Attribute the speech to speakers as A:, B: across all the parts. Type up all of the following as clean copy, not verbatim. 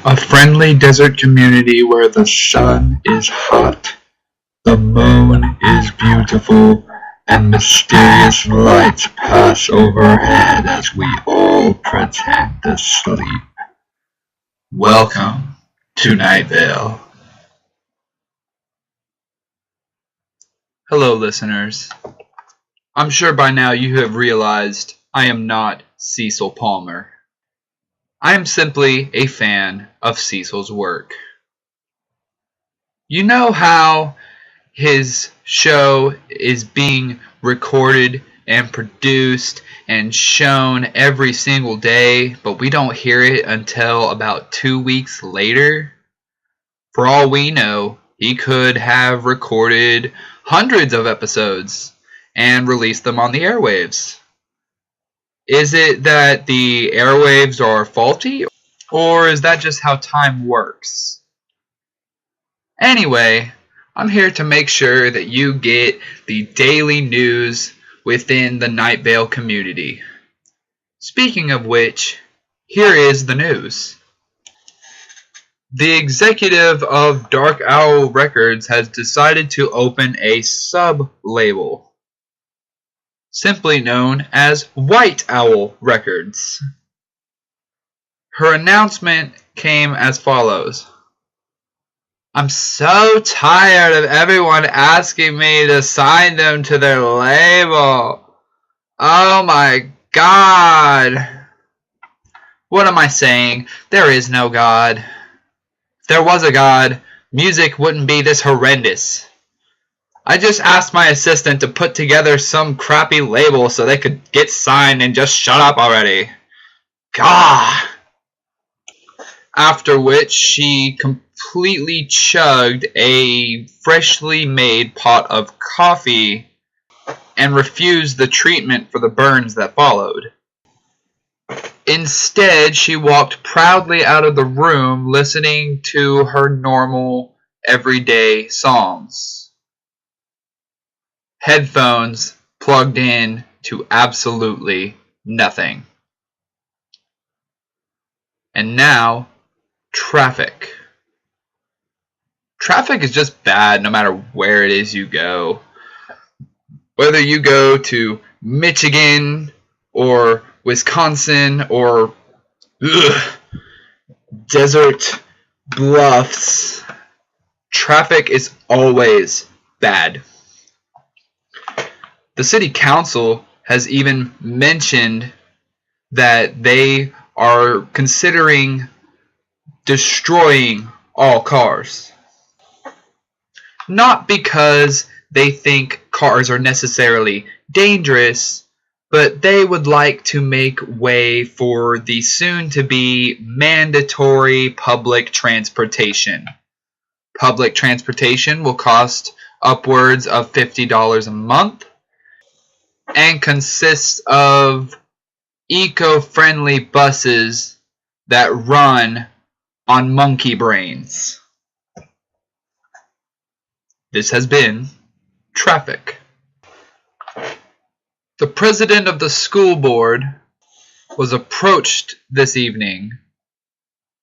A: A friendly desert community where the sun is hot, the moon is beautiful, and mysterious lights pass overhead as we all pretend to sleep. Welcome to Night Vale.
B: Hello, listeners. I'm sure by now you have realized I am not Cecil Palmer. I am simply a fan of Cecil's work. You know how his show is being recorded and produced and shown every single day, but we don't hear it until about 2 weeks later? For all we know, he could have recorded hundreds of episodes and released them on the airwaves. Is it that the airwaves are faulty, or is that just how time works? Anyway, I'm here to make sure that you get the daily news within the Night Vale community. Speaking of which, here is the news. The executive of Dark Owl Records has decided to open a sub-label, simply known as White Owl Records. Her announcement came as follows. I'm so tired of everyone asking me to sign them to their label. Oh my God. What am I saying? There is no God. If there was a God, music wouldn't be this horrendous. I just asked my assistant to put together some crappy label so they could get signed and just shut up already. Gah! After which she completely chugged a freshly made pot of coffee and refused the treatment for the burns that followed. Instead, she walked proudly out of the room listening to her normal, everyday songs. Headphones plugged in to absolutely nothing. And now, traffic. Traffic is just bad no matter where it is you go. Whether you go to Michigan or Wisconsin or desert bluffs, traffic is always bad. The city council has even mentioned that they are considering destroying all cars. Not because they think cars are necessarily dangerous, but they would like to make way for the soon-to-be mandatory public transportation. Public transportation will cost upwards of $50 a month and consists of eco-friendly buses that run on monkey brains. This has been traffic. The president of the school board was approached this evening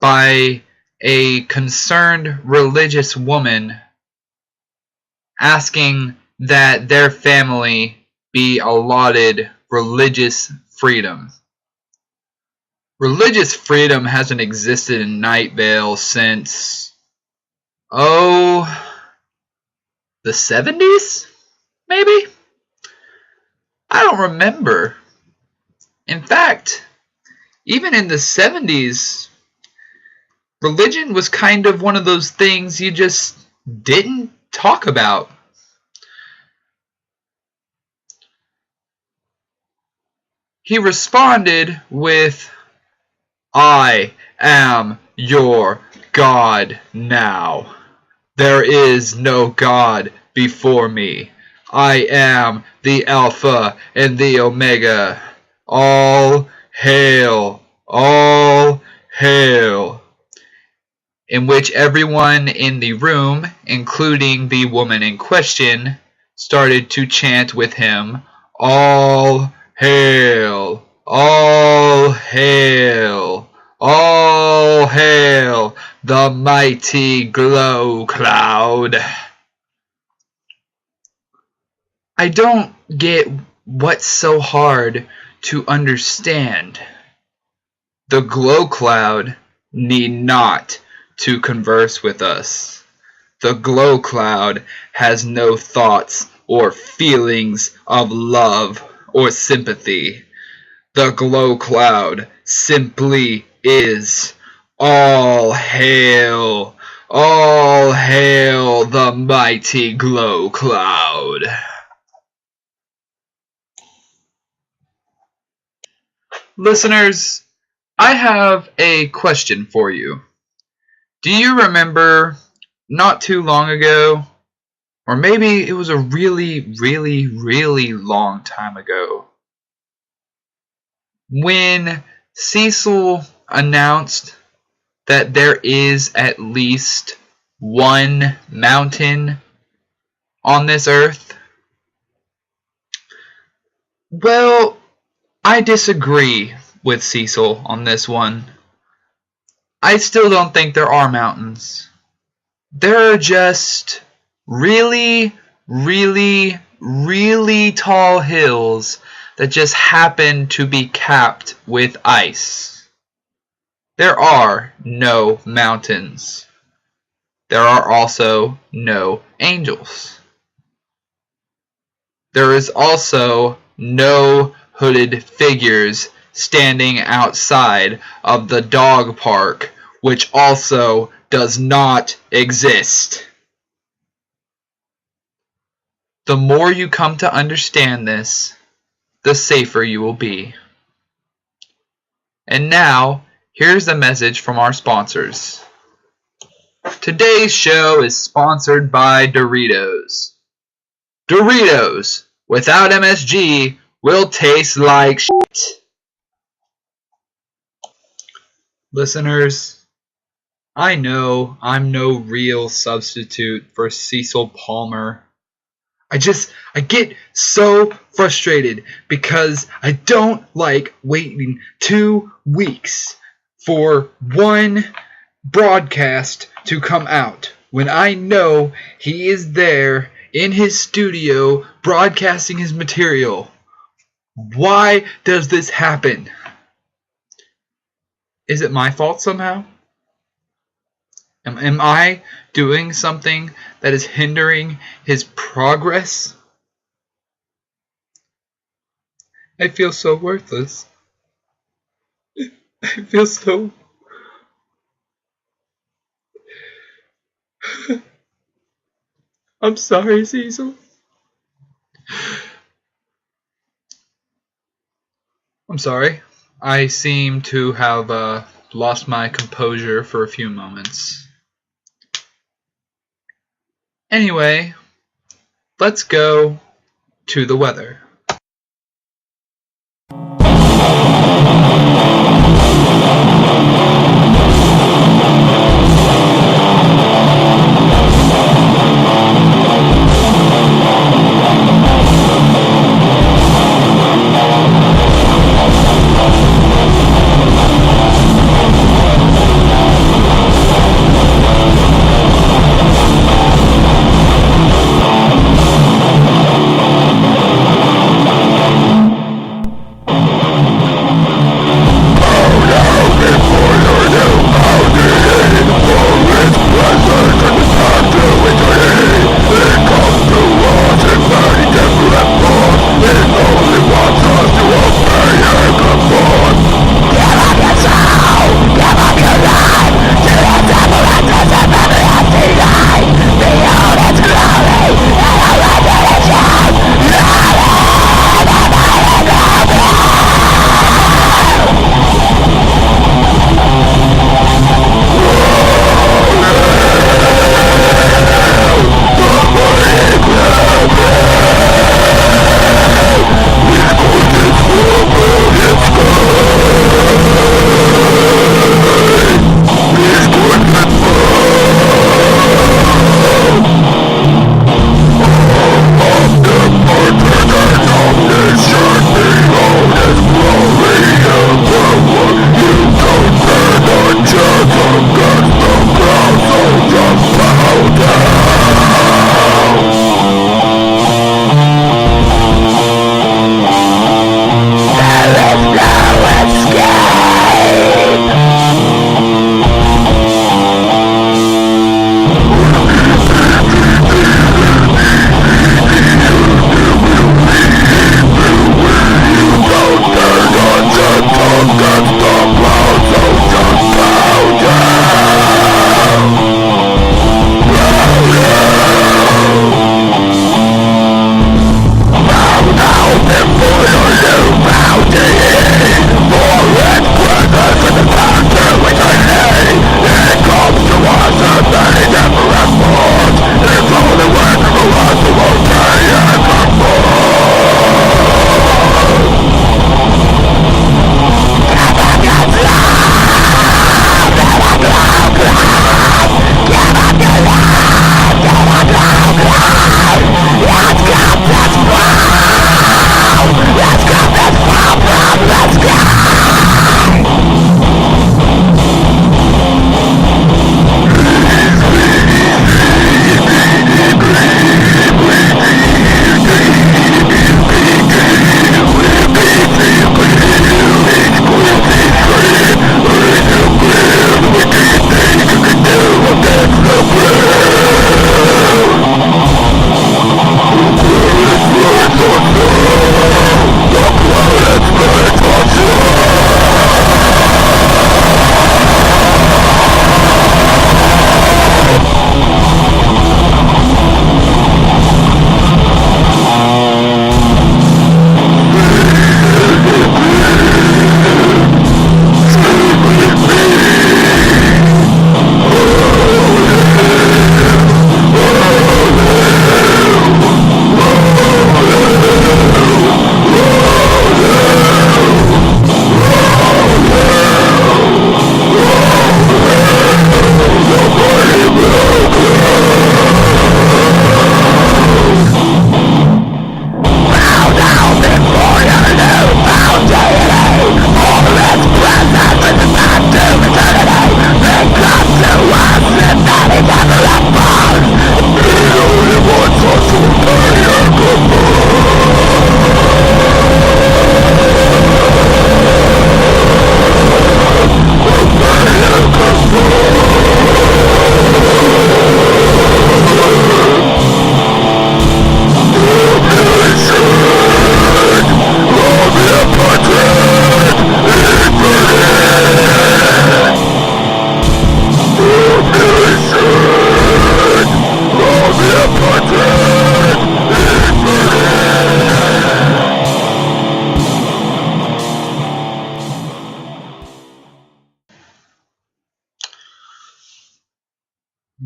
B: by a concerned religious woman asking that their family be allotted religious freedom. Religious freedom hasn't existed in Night Vale since, the 70s? Maybe? I don't remember. In fact, even in the 70s, religion was kind of one of those things you just didn't talk about. He responded with, I am your God now. There is no God before me. I am the Alpha and the Omega. All hail, all hail. In which everyone in the room, including the woman in question, started to chant with him, all hail, all hail, All hail the mighty glow cloud. I don't get what's so hard to understand. The glow cloud need not to converse with us. The glow cloud has no thoughts or feelings of love or sympathy. The glow cloud simply is. All hail the mighty glow cloud. Listeners, I have a question for you. Do you remember not too long ago, or maybe it was a really, really, really long time ago, when Cecil announced that there is at least one mountain on this earth? Well, I disagree with Cecil on this one. I still don't think there are mountains. There are just really, really, really tall hills that just happen to be capped with ice. There are no mountains. There are also no angels. There is also no hooded figures standing outside of the dog park, which also does not exist. The more you come to understand this, the safer you will be. And now, here's a message from our sponsors. Today's show is sponsored by Doritos. Doritos, without MSG, will taste like shit. Listeners, I know I'm no real substitute for Cecil Palmer. I get so frustrated because I don't like waiting 2 weeks for one broadcast to come out when I know he is there in his studio broadcasting his material. Why does this happen? Is it my fault somehow? Am I doing something that is hindering his progress? I feel so worthless. I feel so... I'm sorry, Cecil. I'm sorry. I seem to have lost my composure for a few moments. Anyway, let's go to the weather.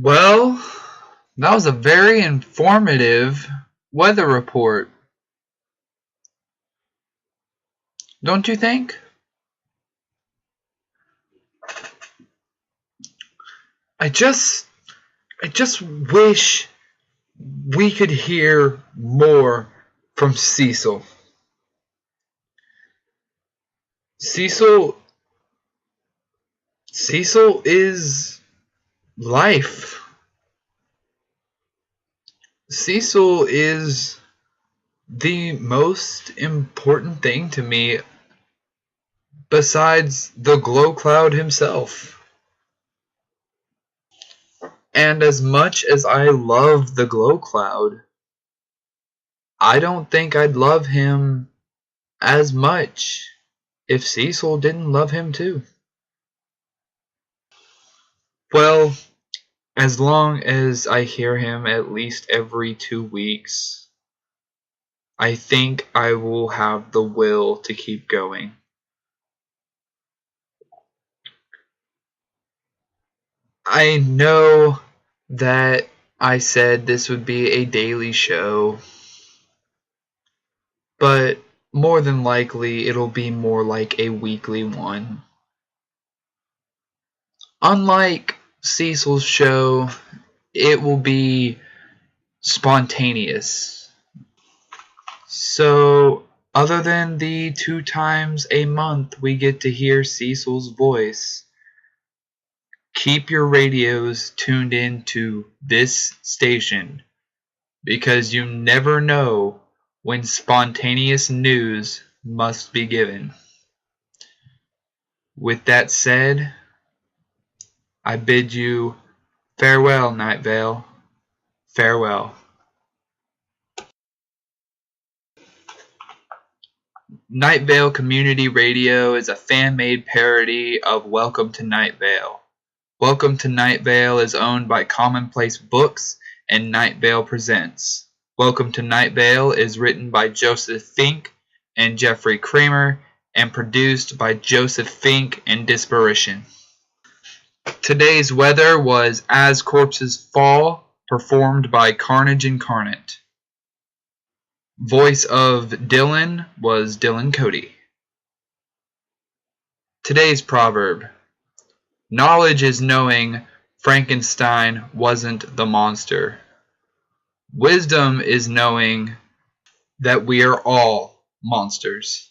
B: Well, that was a very informative weather report, don't you think? I just wish we could hear more from Cecil. Cecil is life. Cecil is the most important thing to me besides the glow cloud himself. And as much as I love the glow cloud, I don't think I'd love him as much if Cecil didn't love him too. Well, as long as I hear him at least every 2 weeks, I think I will have the will to keep going. I know that I said this would be a daily show, but more than likely it'll be more like a weekly one. Unlike Cecil's show, it will be spontaneous. So, other than the 2 times a month we get to hear Cecil's voice, keep your radios tuned in to this station, because you never know when spontaneous news must be given. With that said, I bid you farewell, Night Vale. Farewell. Night Vale Community Radio is a fan-made parody of Welcome to Night Vale. Welcome to Night Vale is owned by Commonplace Books and Night Vale Presents. Welcome to Night Vale is written by Joseph Fink and Jeffrey Kramer and produced by Joseph Fink and Disparition. Today's weather was As Corpses Fall, performed by Carnage Incarnate. Voice of Dylan was Dylan Cody. Today's proverb: knowledge is knowing Frankenstein wasn't the monster. Wisdom is knowing that we are all monsters.